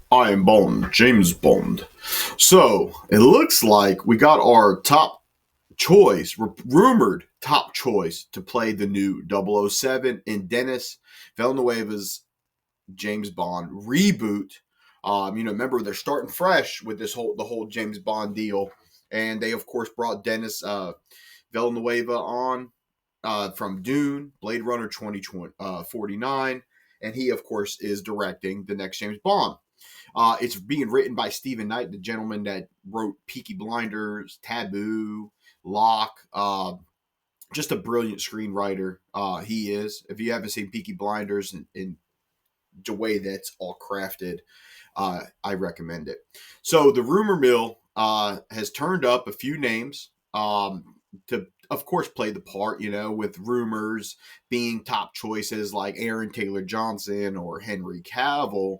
I am Bond, James Bond. So it looks like we got our top choice, rumored top choice to play the new 007 in Dennis Villeneuve's James Bond reboot. Remember they're starting fresh with the whole James Bond deal, and they of course brought Dennis Villeneuve on from Dune, Blade Runner 2049, and he of course is directing the next James Bond. It's being written by Stephen Knight, the gentleman that wrote Peaky Blinders, Taboo, Locke. Just a brilliant screenwriter. He is. If you haven't seen Peaky Blinders in the way that's all crafted, I recommend it. So the rumor mill has turned up a few names to, of course, play the part, with rumors being top choices like Aaron Taylor Johnson or Henry Cavill.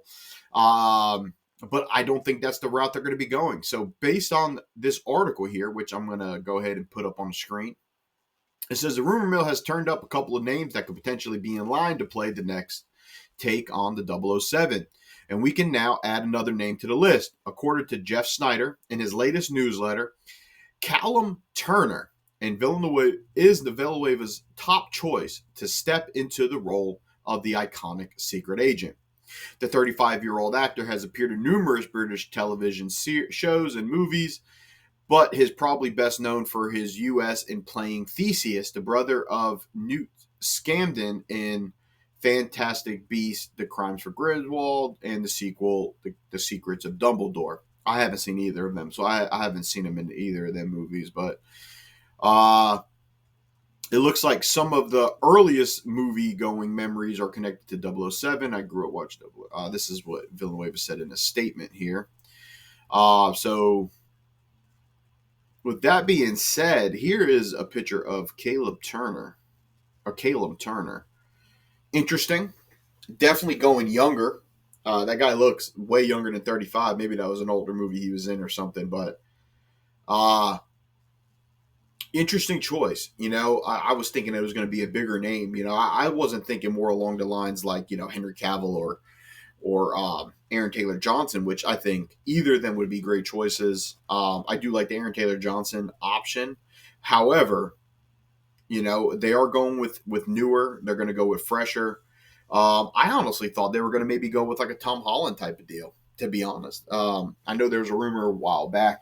But I don't think that's the route they're going to be going. So based on this article here, which I'm going to go ahead and put up on the screen, it says the rumor mill has turned up a couple of names that could potentially be in line to play the next take on the 007. And we can now add another name to the list. According to Jeff Snyder in his latest newsletter, Callum Turner and Villeneuve's top choice to step into the role of the iconic secret agent. The 35-year-old actor has appeared in numerous British television shows and movies, but is probably best known for his U.S. in playing Theseus, the brother of Newt Scamander in Fantastic Beasts: The Crimes for Griswold, and the sequel, The Secrets of Dumbledore. I haven't seen either of them, so I haven't seen him in either of them movies, but it looks like some of the earliest movie-going memories are connected to 007. I grew up watching 007. This is what Villeneuve said in a statement here. So with that being said, here is a picture of Caleb Turner. Interesting. Definitely going younger. That guy looks way younger than 35. Maybe that was an older movie he was in or something, but interesting choice. I was thinking it was going to be a bigger name. I wasn't thinking more along the lines like, Henry Cavill or Aaron Taylor Johnson, which I think either of them would be great choices. I do like the Aaron Taylor Johnson option. However, they are going with newer. They're going to go with fresher. I honestly thought they were going to maybe go with like a Tom Holland type of deal, to be honest. I know there was a rumor a while back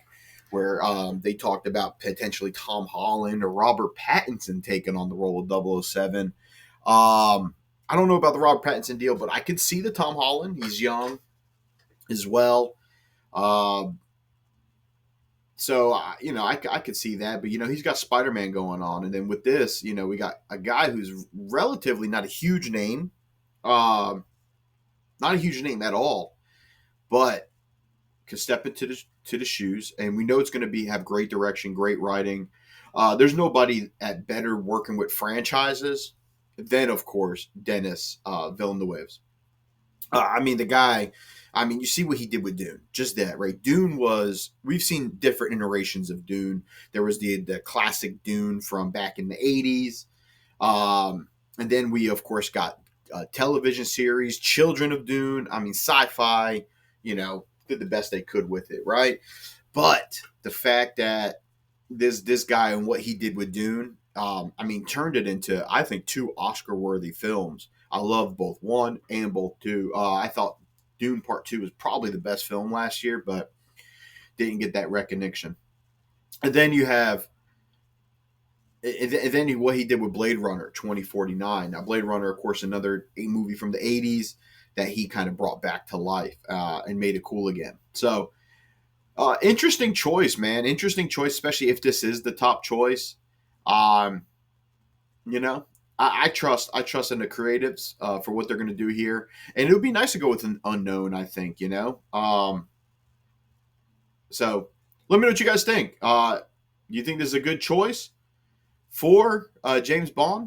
where they talked about potentially Tom Holland or Robert Pattinson taking on the role of 007. I don't know about the Robert Pattinson deal, but I could see the Tom Holland. He's young as well. So, I could see that. But, he's got Spider-Man going on. And then with this, we got a guy who's relatively not a huge name. Not a huge name at all. But can step into the shoes. And we know it's going to have great direction, great writing. There's nobody at better working with franchises than, of course, Dennis Villeneuve. The guy, you see what he did with Dune. Just that, right? We've seen different iterations of Dune. There was the classic Dune from back in the 80s. And then we, of course, got a television series, Children of Dune. Sci-fi, did the best they could with it, right? But the fact that this guy and what he did with Dune, turned it into, I think, two Oscar-worthy films. I love both one and both two. I thought Dune Part 2 was probably the best film last year, but didn't get that recognition. And then you have, what he did with Blade Runner 2049. Now, Blade Runner, of course, another movie from the 80s that he kind of brought back to life and made it cool again. So, interesting choice, man. Interesting choice, especially if this is the top choice. I trust in the creatives for what they're going to do here, and it would be nice to go with an unknown. I think So let me know what you guys think. You think this is a good choice for James Bond?